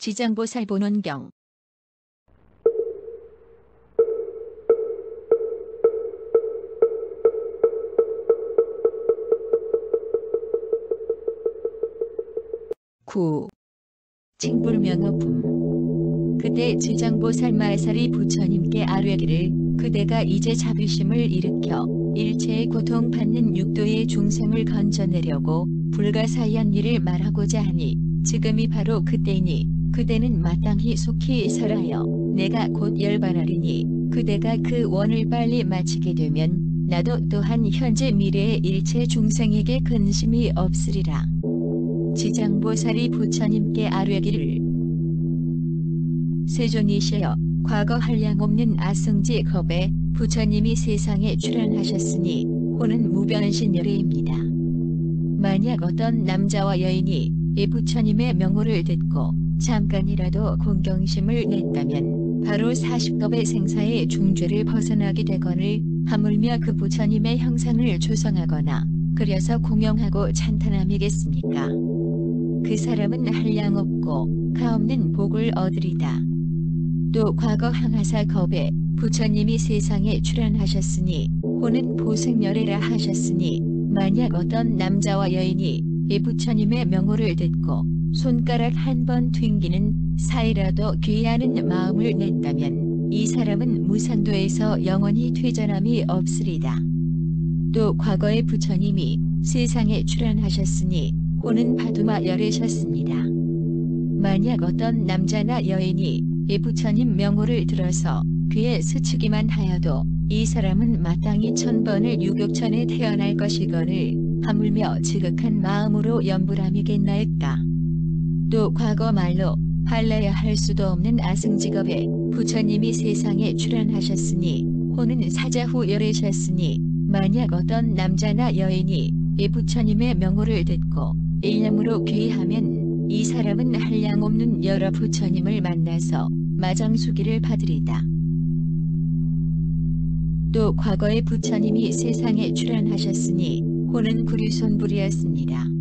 지장보살 본원경. 구. 칭불명어품. 그때 지장보살 마살이 부처님께 아뢰기를 그대가 이제 자비심을 일으켜 일체의 고통받는 육도의 중생을 건져내려고 불가사의한 일을 말하고자 하니 지금이 바로 그때이니 그대는 마땅히 속히 설하여 내가 곧 열반하리니 그대가 그 원을 빨리 마치게 되면 나도 또한 현재 미래의 일체 중생에게 근심이 없으리라. 지장보살이 부처님께 아뢰기를 세존이시여 과거 한량없는 아승지 겁에 부처님이 세상에 출현하셨으니 호는 무변신열애입니다. 만약 어떤 남자와 여인이 이 부처님의 명호를 듣고 잠깐이라도 공경심을 냈다면 바로 40겁의 생사의 중죄를 벗어나게 되거늘 하물며 그 부처님의 형상을 조성하거나 그려서 공용하고 찬탄함이겠습니까? 그 사람은 한량없고 가없는 복을 얻으리다. 또 과거 항하사 겁에 부처님이 세상에 출현하셨으니 호는 보생열애라 하셨으니 만약 어떤 남자와 여인이 이 부처님의 명호를 듣고 손가락 한 번 튕기는 사이라도 귀하는 마음을 냈다면 이 사람은 무상도에서 영원히 퇴전함이 없으리다. 또 과거의 부처님이 세상에 출현하셨으니 호는 바두마 열애셨습니다. 만약 어떤 남자나 여인이 이 부처님 명호를 들어서 귀에 스치기만 하여도 이 사람은 마땅히 1000번을 유격천에 태어날 것이거늘 하물며 지극한 마음으로 염불함이겠나이까. 또 과거 말로 할래야 할 수도 없는 아승직업에 부처님이 세상에 출현하셨으니 호는 사자후 열애셨으니 만약 어떤 남자나 여인이 이 부처님의 명호를 듣고 일념으로 귀하면 이 사람은 한량없는 여러 부처님을 만나서 마정수기를 받으리다. 또 과거의 부처님이 세상에 출현하셨으니 호는 구류손불이었습니다.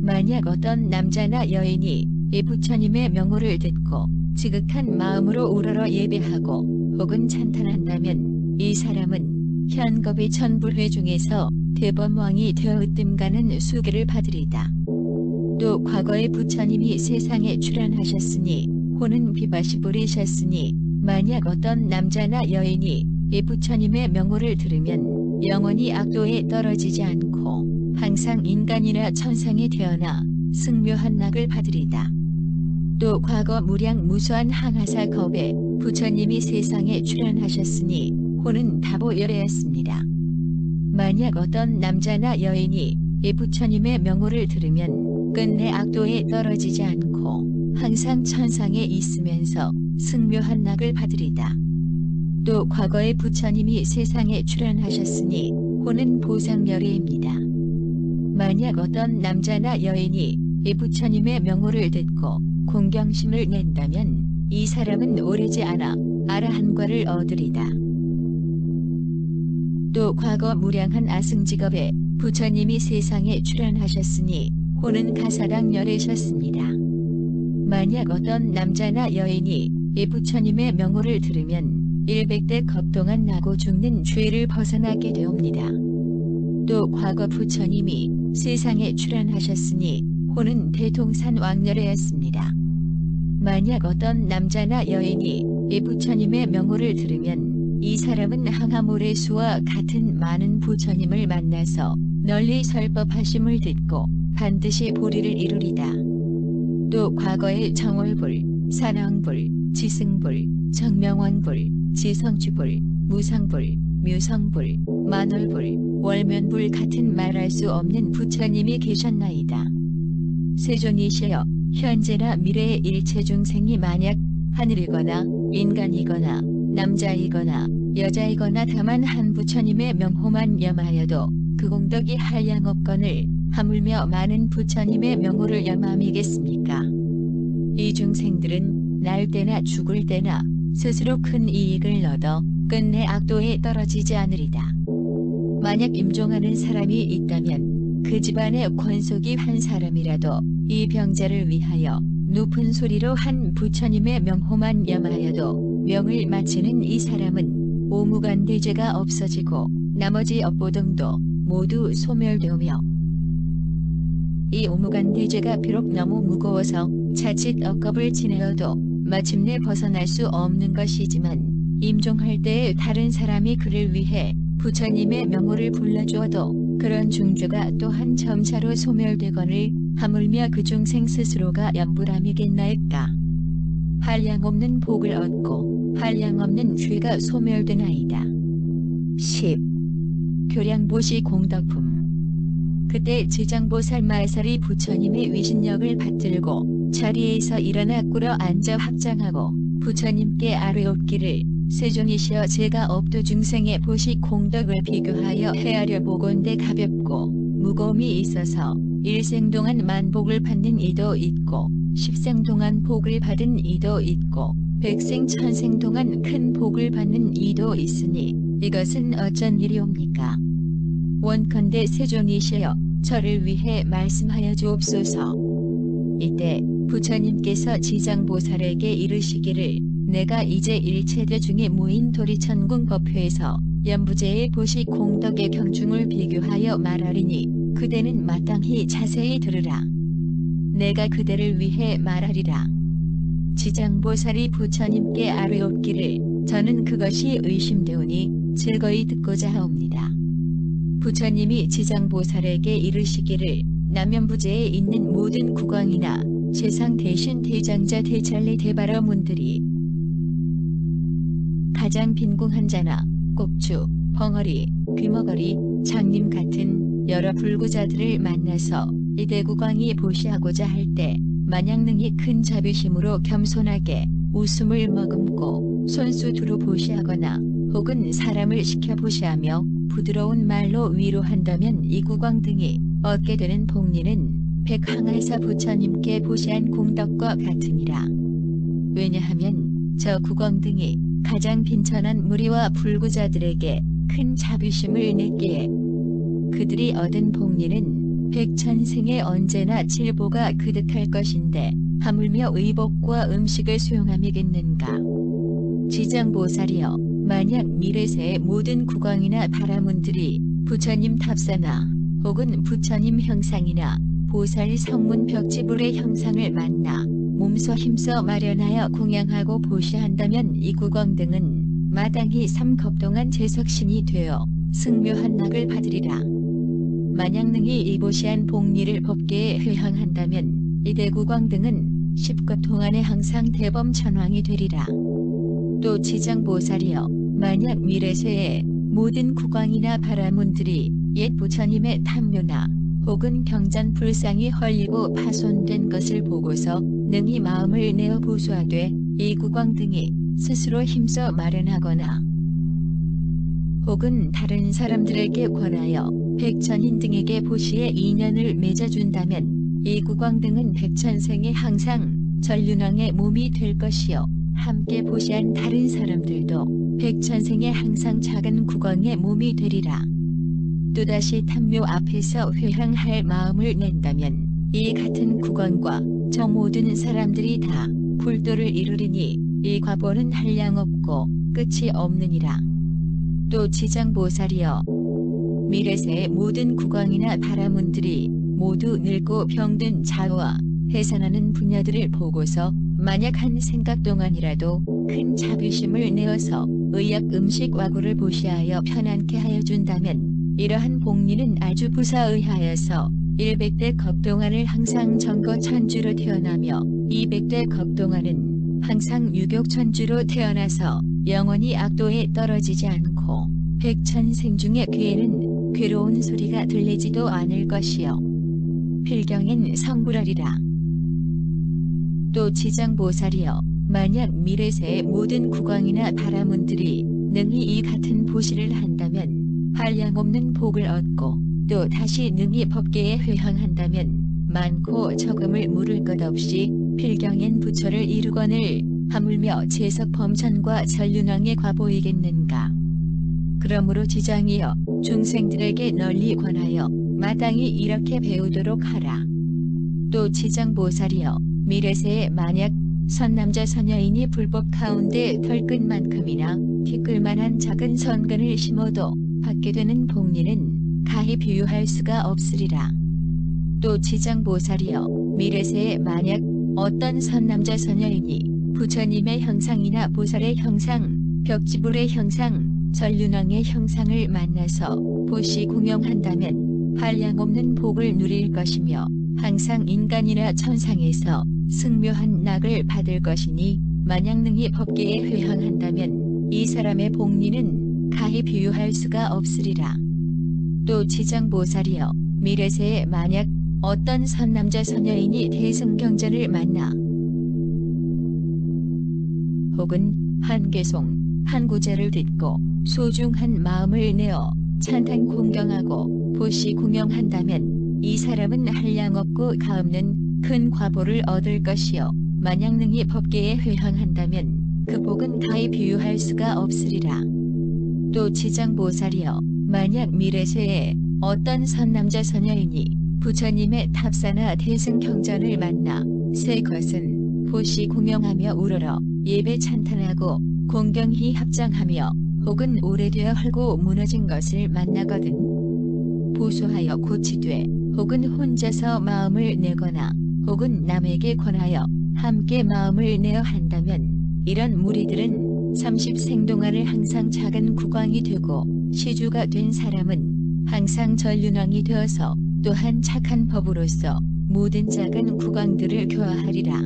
만약 어떤 남자나 여인이 이 부처님의 명호를 듣고 지극한 마음으로 우러러 예배하고 혹은 찬탄한다면 이 사람은 현겁의 천불회 중에서 대범왕이 되어 으뜸가는 수기를 받으리다. 또 과거의 부처님이 세상에 출현하셨으니 호는 비바시불이셨으니 만약 어떤 남자나 여인이 이 부처님의 명호를 들으면 영원히 악도에 떨어지지 않고 항상 인간이나 천상에 태어나 승묘한 낙을 받으리다. 또 과거 무량 무수한 항하사 겁에 부처님이 세상에 출현하셨으니 호는 다보열애였습니다. 만약 어떤 남자나 여인이 이 부처님의 명호를 들으면 끝내 악도에 떨어지지 않고 항상 천상에 있으면서 승묘한 낙을 받으리다. 또 과거의 부처님이 세상에 출현하셨으니 호는 보상열애입니다. 만약 어떤 남자나 여인이 이 부처님의 명호를 듣고 공경심을 낸다면 이 사람은 오래지 않아 아라한과를 얻으리다. 또 과거 무량한 아승직업에 부처님이 세상에 출현하셨으니 호는 가사당 열애셨습니다. 만약 어떤 남자나 여인이 이 부처님의 명호를 들으면 100대 겁 동안 나고 죽는 죄를 벗어나게 되옵니다. 또 과거 부처님이 세상에 출현하셨으니 호는 대통산 왕열애였습니다. 만약 어떤 남자나 여인이 이 부처님의 명호를 들으면 이 사람은 항아모래수와 같은 많은 부처님을 만나서 널리 설법하심을 듣고 반드시 보리를 이루리다. 또 과거의 정월불, 산왕불, 지승불, 정명왕불, 지성취불, 무상불, 묘성불, 만월불, 월면불 같은 말할 수 없는 부처님이 계셨나이다. 세존이시여 현재나 미래의 일체 중생이 만약 하늘이거나 인간이거나 남자이거나 여자이거나 다만 한 부처님의 명호만 염하여도 그 공덕이 한량없거늘 하물며 많은 부처님의 명호를 염함이겠습니까? 이 중생들은 날 때나 죽을 때나 스스로 큰 이익을 얻어 끝내 악도에 떨어지지 않으리다. 만약 임종하는 사람이 있다면 그 집안의 권속이 한 사람이라도 이 병자를 위하여 높은 소리로 한 부처님의 명호만 염하여도 명을 마치는 이 사람은 오무간대죄가 없어지고 나머지 업보등도 모두 소멸되오며, 이 오무간대죄가 비록 너무 무거워서 자칫 억겁을 지내어도 마침내 벗어날 수 없는 것이지만, 임종할 때에 다른 사람이 그를 위해 부처님의 명호를 불러주어도 그런 중죄가 또한 점차로 소멸되거늘 하물며 그 중생 스스로가 염불함이겠나이까. 한량없는 복을 얻고 한량없는 죄가 소멸되나이다. 10. 교량보시 공덕품. 그때 지장보살 말살이 부처님의 위신력을 받들고 자리에서 일어나 꿇어 앉아 합장하고 부처님께 아뢰옵기를, 세존이시여, 제가 업도 중생의 보시 공덕을 비교하여 헤아려 보건대 가볍고 무거움이 있어서 일생 동안 만복을 받는 이도 있고 10생 동안 복을 받은 이도 있고 100생 천생 동안 큰 복을 받는 이도 있으니 이것은 어쩐 일이옵니까? 원컨대 세존이시여, 저를 위해 말씀하여 주옵소서. 이때 부처님께서 지장보살에게 이르시기를, 내가 이제 일체대 중에 모인 도리천궁 법회에서 연부제의 보시 공덕의 경중을 비교하여 말하리니 그대는 마땅히 자세히 들으라. 내가 그대를 위해 말하리라. 지장보살이 부처님께 아뢰옵기를, 저는 그것이 의심되오니 즐거이 듣고자 하옵니다. 부처님이 지장보살에게 이르시기를, 남연부제에 있는 모든 국왕이나 세상 대신 대장자 대찰리 대바러문들이 가장 빈궁한 자나 꼭주, 벙어리, 귀머거리, 장님 같은 여러 불구자들을 만나서 이 대국왕이 보시하고자 할 때 마냥 능히 큰 자비심으로 겸손하게 웃음을 머금고 손수 두루 보시하거나 혹은 사람을 시켜 보시하며 부드러운 말로 위로한다면 이 국왕 등이 얻게 되는 복리는 백항하사 부처님께 보시한 공덕과 같으니라. 왜냐하면 저 국왕 등이 가장 빈천한 무리와 불구자들에게 큰 자비심을 냈기에 그들이 얻은 복리는 백천생에 언제나 질보가 그득할 것인데 하물며 의복과 음식을 수용함이겠는가. 지장보살이여, 만약 미래세의 모든 국왕이나 바라문들이 부처님 탑사나 혹은 부처님 형상이나 보살 성문 벽지불의 형상을 만나 몸소 힘써 마련하여 공양하고 보시한다면 이 국왕 등은 마땅히 삼겁동안 제석신이 되어 승묘한 낙을 받으리라. 만약 능히 이 보시한 복리를 법계에 회항한다면 이 대국왕 등은 10급 동안에 항상 대범천왕이 되리라. 또 지장보살이여, 만약 미래세에 모든 국왕이나 바라문들이 옛 부처님의 탐묘나 혹은 경전불상이 헐리고 파손된 것을 보고서 능히 마음을 내어 보수하되 이 국왕 등이 스스로 힘써 마련하거나 혹은 다른 사람들에게 권하여 백천인 등에게 보시의 인연을 맺어준다면 이 국왕 등은 백천생에 항상 전륜왕의 몸이 될 것이요, 함께 보시한 다른 사람들도 백천생에 항상 작은 국왕의 몸이 되리라. 또다시 탐묘 앞에서 회항할 마음을 낸다면 이 같은 국왕과 저 모든 사람들이 다 불도를 이루리니 이 과보는 한량없고 끝이 없느니라. 또 지장보살이여, 미래세의 모든 국왕이나 바라문들이 모두 늙고 병든 자와 해산하는 부녀들을 보고서 만약 한 생각 동안이라도 큰 자비심을 내어서 의약 음식 와구를 보시하여 편안케 하여 준다면 이러한 복리는 아주 부사의하여서 100대 겁동안을 항상 정거천주로 태어나며 200대 겁동안은 항상 유격천주로 태어나서 영원히 악도에 떨어지지 않고 백천생 중의 귀에는 괴로운 소리가 들리지도 않을 것이요, 필경엔 성불하리라. 또 지장보살이여, 만약 미래세의 모든 국왕이나 바라문들이 능히 이 같은 보시를 한다면 한량없는 복을 얻고 또 다시 능히 법계에 회항한다면 많고 적음을 물을 것 없이 필경엔 부처를 이루거늘 하물며 제석 범천과 전륜왕의 과보이겠는가. 그러므로 지장이여, 중생들에게 널리 권하여 마땅히 이렇게 배우도록 하라. 또 지장보살이여, 미래세에 만약 선남자 선여인이 불법 가운데 털끝만큼이나 티끌만한 작은 선근을 심어도 받게 되는 복리는 가히 비유할 수가 없으리라. 또 지장보살이여 미래세에 만약 어떤 선남자 선여인이 부처님의 형상이나 보살의 형상, 벽지불의 형상, 전륜왕의 형상을 만나서 보시 공영한다면 한량없는 복을 누릴 것이며 항상 인간이나 천상에서 승묘한 낙을 받을 것이니 만약 능히 법계에 회항한다면 이 사람의 복리는 가히 비유할 수가 없으리라. 또 지장보살이여 미래세에 만약 어떤 선남자 선여인이 대승경전을 만나 혹은 한개송, 한구제를 듣고 소중한 마음을 내어 찬탄 공경하고 보시 공영한다면 이 사람은 한량없고 가없는 큰 과보를 얻을 것이요 만약 능히 법계에 회항한다면 그 복은 가히 비유할 수가 없으리라. 또 지장보살이여 만약 미래세에 어떤 선남자 선여인이 부처님의 탑사나 대승경전을 만나 세 것은 보시 공영하며 우러러 예배 찬탄하고 공경히 합장하며 혹은 오래되어 헐고 무너진 것을 만나거든 보소하여 고치되 혹은 혼자서 마음을 내거나 혹은 남에게 권하여 함께 마음을 내어 한다면 이런 무리들은 30생 동안을 항상 작은 국왕이 되고 시주가 된 사람은 항상 전륜왕이 되어서 또한 착한 법으로서 모든 작은 국왕들을 교화하리라.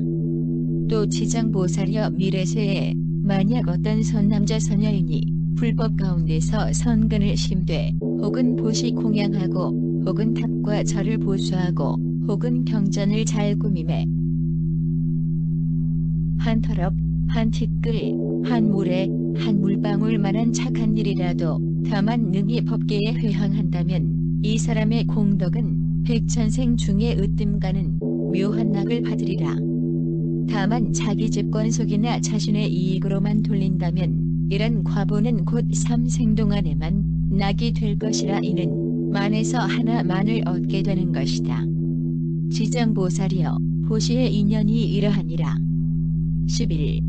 또 지장보살이여 미래세에 만약 어떤 선남자 선여인이 불법 가운데서 선근을 심되 혹은 보시 공양하고 혹은 탑과 절을 보수하고 혹은 경전을 잘 꾸미매 한 털업, 한 티끌, 한 물에 한 물방울만한 착한 일이라도 다만 능히 법계에 회항한다면 이 사람의 공덕은 백천생 중에 으뜸가는 묘한 낙을 받으리라. 다만 자기 집권속이나 자신의 이익으로만 돌린다면 이런 과보는 곧 3생 동안에만 낙이 될 것이라. 이는 만에서 하나만을 얻게 되는 것이다. 지장보살이여 보시의 인연이 이러하니라. 11.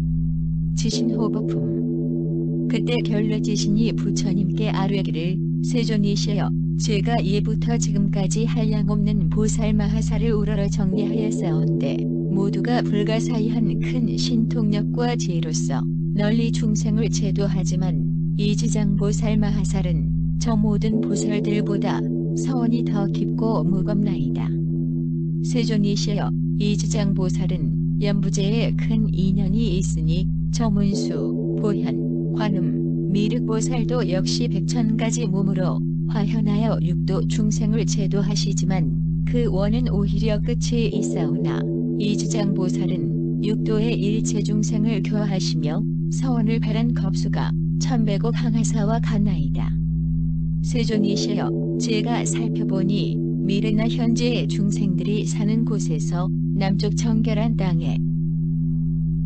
지신호법품. 그때 결례지신이 부처님께 아뢰기를 세존이시여 제가 예부터 지금까지 한량없는 보살마하사를 우러러 정리하였사온데 모두가 불가사의한 큰 신통력과 지혜로서 널리 중생을 제도하지만 이 지장보살마하살은 저 모든 보살들보다 서원이 더 깊고 무겁나이다. 세존이시여 이 지장보살은 연부제에 큰 인연이 있으니 저 문수, 보현, 관음, 미륵보살도 역시 100,000가지 몸으로 화현하여 육도 중생을 제도하시지만 그 원은 오히려 끝이 있사오나 이 지장보살은 육도의 일체 중생을 교화하시며 서원을 바란 겁수가 1100억 항하사와 같나이다. 세존이시여 제가 살펴보니 미래나 현재의 중생들이 사는 곳에서 남쪽 청결한 땅에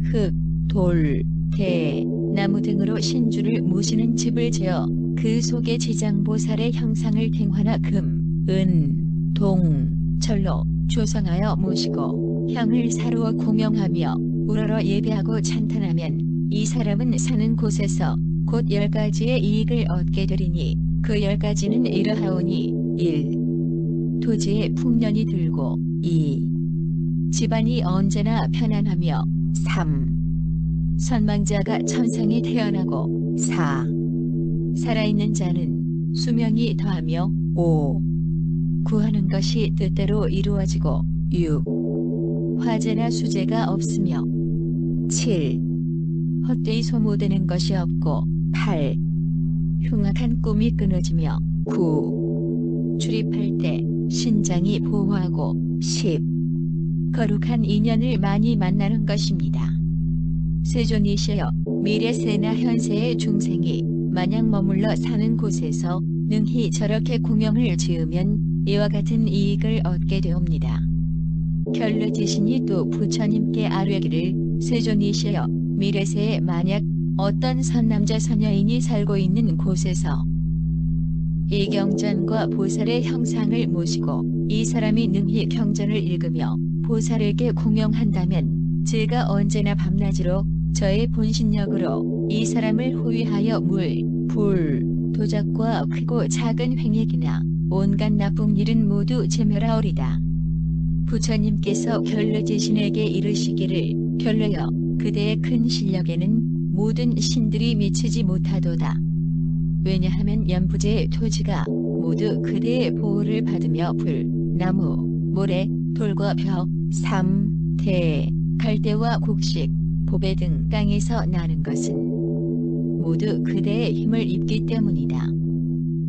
흙, 돌, 대, 나무 등으로 신주를 모시는 집을 지어 그 속에 지장보살의 형상을 탱화나 금, 은, 동, 철로 조성하여 모시고 향을 사루어 공영하며 우러러 예배하고 찬탄하면 이 사람은 사는 곳에서 곧 10가지의 이익을 얻게 되리니 그 10가지는 이러하오니 1. 토지에 풍년이 들고 2. 집안이 언제나 편안하며 3. 선망자가 천상에 태어나고 4. 살아있는 자는 수명이 더하며 5. 구하는 것이 뜻대로 이루어지고 6. 화재나 수재가 없으며 7. 헛되이 소모되는 것이 없고 8. 흉악한 꿈이 끊어지며 9. 출입할 때 신장이 보호하고 10. 거룩한 인연을 많이 만나는 것입니다. 세존이시여 미래세나 현세의 중생이 마냥 머물러 사는 곳에서 능히 저렇게 공영을 지으면 이와 같은 이익을 얻게 되옵니다. 결례지신이 또 부처님께 아뢰기를 세존이시여 미래세에 만약 어떤 선남자 선여인이 살고 있는 곳에서 이 경전과 보살의 형상을 모시고 이 사람이 능히 경전을 읽으며 보살에게 공명한다면 제가 언제나 밤낮으로 저의 본신력으로 이 사람을 호위하여 물, 불, 도작과 크고 작은 횡액이나 온갖 나쁜 일은 모두 제멸하오리다. 부처님께서 결르지신에게 이르시기를 결르여 그대의 큰 실력에는 모든 신들이 미치지 못하도다. 왜냐하면 연부제의 토지가 모두 그대의 보호를 받으며 불, 나무, 모래, 돌과 벼, 삼, 대, 갈대와 곡식, 보배 등 땅에서 나는 것은 모두 그대의 힘을 입기 때문이다.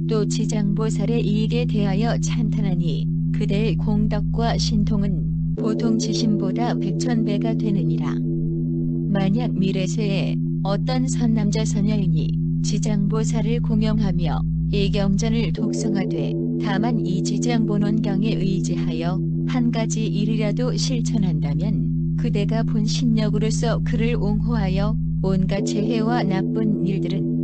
또 지장보살의 이익에 대하여 찬탄하니 그대의 공덕과 신통은 보통 지신보다 백천배가 되느니라. 만약 미래세에 어떤 선남자 선녀인이 지장보살을 공경하며 이 경전을 독송하되 다만 이 지장본원경에 의지하여 한 가지 일이라도 실천한다면 그대가 본 신력으로서 그를 옹호하여 온갖 재해와 나쁜 일들은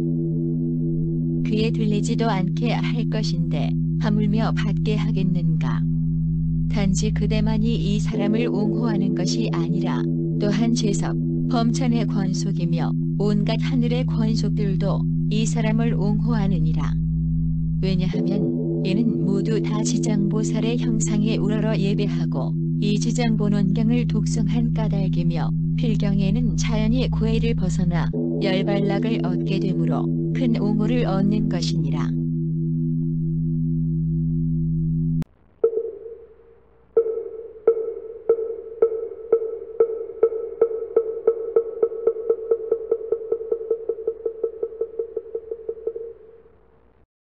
귀에 들리지도 않게 할 것인데 하물며 받게 하겠는가. 단지 그대만이 이 사람을 옹호하는 것이 아니라 또한 제섭, 범천의 권속이며 온갖 하늘의 권속들도 이 사람을 옹호하느니라. 왜냐하면 이는 모두 다 지장보살의 형상에 우러러 예배하고 이 지장본원경을 독송한 까닭이며 필경에는 자연히 고해를 벗어나 열반락을 얻게 되므로 큰 옹호를 얻는 것이니라.